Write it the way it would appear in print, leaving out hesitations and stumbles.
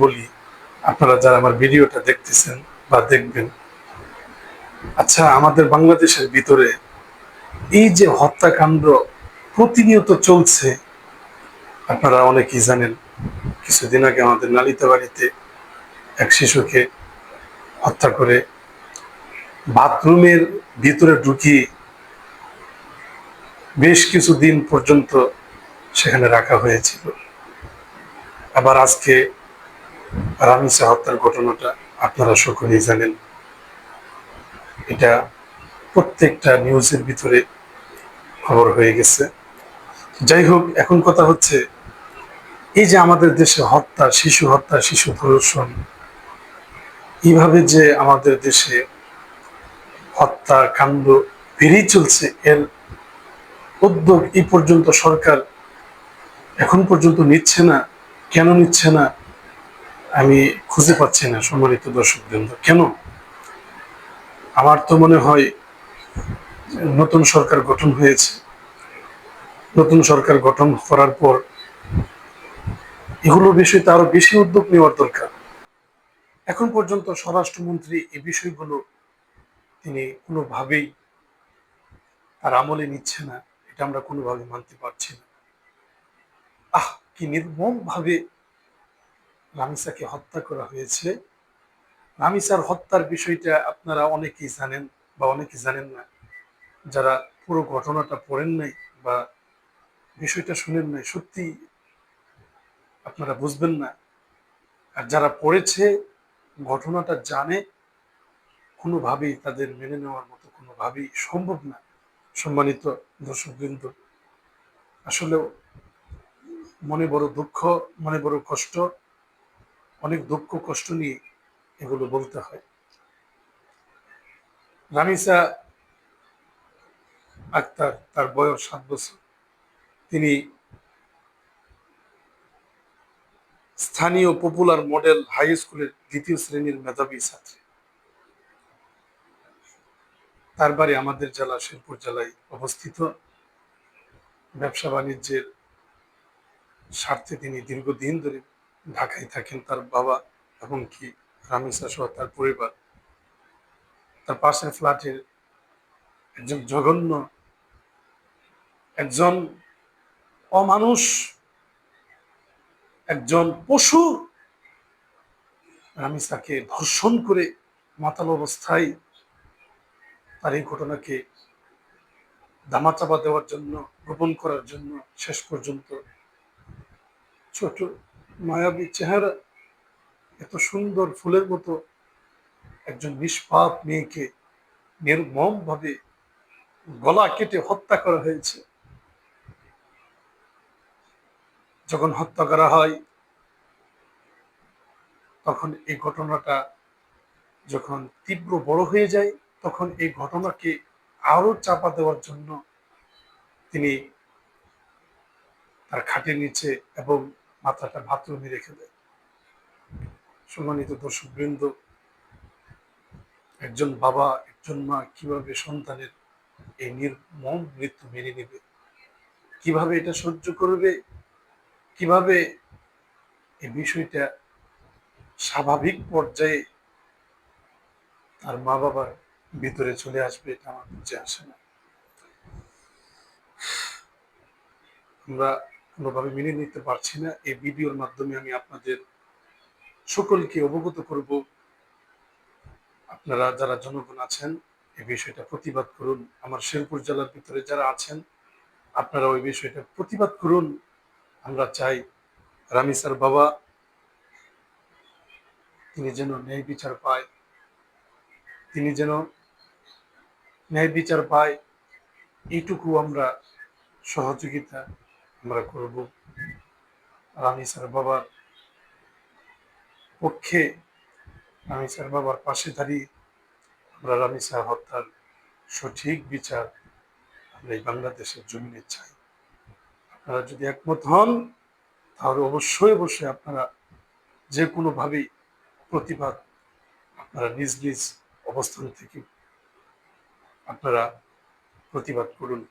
বলি, আপনারা যারা আমার ভিডিওটা দেখতেছেন বা দেখবেন, আচ্ছা, আমাদের বাংলাদেশের ভিতরে এই যে হত্যাকাণ্ড প্রতিনিয়ত চলছে, আপনারা অনেকেই জানেন। কিছুদিন আগে আমাদের নালিতাবাড়িতে এক শিশুকে হত্যা করে বাথরুমের ভিতরে ঢুকিয়ে বেশ কিছুদিন পর্যন্ত সেখানে রাখা হয়েছিল। আবার আজকে রামিসা হত্যার ঘটনাটা আপনারা সকলেই জানেন। এটা প্রত্যেকটা নিউজের ভিতরে খবর হয়ে গেছে। যাই হোক, এখন কথা হচ্ছে, এই যে আমাদের দেশে হত্যা, শিশু ধর্ষণ, এইভাবে যে আমাদের দেশে হত্যা কাণ্ড বেড়েই চলছে, এর উদ্যোগ এই পর্যন্ত সরকার এখন পর্যন্ত নিচ্ছে না। কেন নিচ্ছে না আমি খুঁজে পাচ্ছি না। সম্মানিত দর্শকবৃন্দ, কেন? আমার তো মনে হয় নতুন সরকার গঠন হয়েছে, নতুন সরকার গঠন করার পর এগুলো বিষয়তে আরো বেশি উদ্যোগ নেওয়ার দরকার। এখন পর্যন্ত স্বরাষ্ট্রমন্ত্রী এই বিষয়গুলো তিনি কোনোভাবেই তার আমলে নিচ্ছে না। এটা আমরা কোনোভাবে মানতে পারছি না। কি নির্মম ভাবে রামিসাকে হত্যা করা হয়েছে। রামিসার হত্যার বিষয়টা আপনারা অনেকেই জানেন বা অনেকে জানেন না। যারা পুরো ঘটনাটা পড়েন নাই বা বিষয়টা শুনেন নাই, সত্যি আপনারা বুঝবেন না। আর যারা পড়েছে, ঘটনাটা জানে, কোনোভাবেই তাদের মেনে নেওয়ার মতো কোনোভাবেই সম্ভব না। সম্মানিত দর্শকবৃন্দ, আসলেও মনে বড় দুঃখ, মনে বড় কষ্ট, অনেক দুঃখ কষ্ট নিয়ে এগুলো বলতে হয়। রামিসা আক্তার, তার বয়স 7 বছর। তিনি স্থানীয় পপুলার মডেল হাই স্কুলের 2য় শ্রেণীর মেধাবী ছাত্রী। তার বাড়ি আমাদের জেলা শেরপুর জেলায় অবস্থিত। ব্যবসা বাণিজ্যের স্বার্থে তিনি দীর্ঘদিন ধরে ঢাকায় থাকেন। তার বাবা এবং কি রামিসা সহ তার পরিবার তার পাশের ফ্ল্যাটের একজন জঘন্য, একজন অমানুষ, একজন পশু রামিসাকে ধর্ষণ করে মাতাল অবস্থায় তার এই ঘটনাকে ধামাচাপা দেওয়ার জন্য, গোপন করার জন্য শেষ পর্যন্ত ছোট মায়াবী চেহারা, এত সুন্দর ফুলের মতো একজন নিষ্পাপ মেয়েকে নির্মম ভাবে গলা কেটে হত্যা করা হয়েছে। যখন হত্যা করা হয়, তখন এই ঘটনাটা যখন তীব্র বড় হয়ে যায়, তখন এই ঘটনাকে আরো চাপা দেওয়ার জন্য তিনি তার খাটের নিচে এবং মাথাটা বাথরুমে রেখে দেয়। সম্মানিত দর্শকবৃন্দ, একজন বাবা, একজন মা কিভাবে সন্তানের এই নির্মম মৃত্যু মেনে নেবে, কিভাবে এটা সহ্য করবে, কিভাবে এই বিষয়টা স্বাভাবিক পর্যায়ে তার মা বাবার ভিতরে চলে আসবে, এটা আমার বুঝে আসে না। আমরা কোনোভাবে মেনে নিতে পারছি না। এই ভিডিওর মাধ্যমে আমি আপনাদের সকলকে অবগত করব, আপনারা যারা জনগণ আছেন এই বিষয়টা প্রতিবাদ করুন। আমার শেরপুর জেলার ভিতরে যারা আছেন, আপনারা ওই বিষয়টা প্রতিবাদ করুন। আমরা চাই রামিসার বাবা তিনি যেন ন্যায় বিচার পায়, তিনি যেন ন্যায় বিচার পায়, এইটুকু আমরা সহযোগিতা আমরা করব। রামিসার বাবার পক্ষে, রামিসার বাবার পাশে দাঁড়িয়ে আমরা রামিসা হত্যার সঠিক বিচার আমরা এই বাংলাদেশের জমিনে চাই। আপনারা যদি একমত হন, তাহলে অবশ্যই অবশ্যই আপনারা যে কোনোভাবেই প্রতিবাদ, আপনারা নিজ নিজ অবস্থান থেকে আপনারা প্রতিবাদ করুন।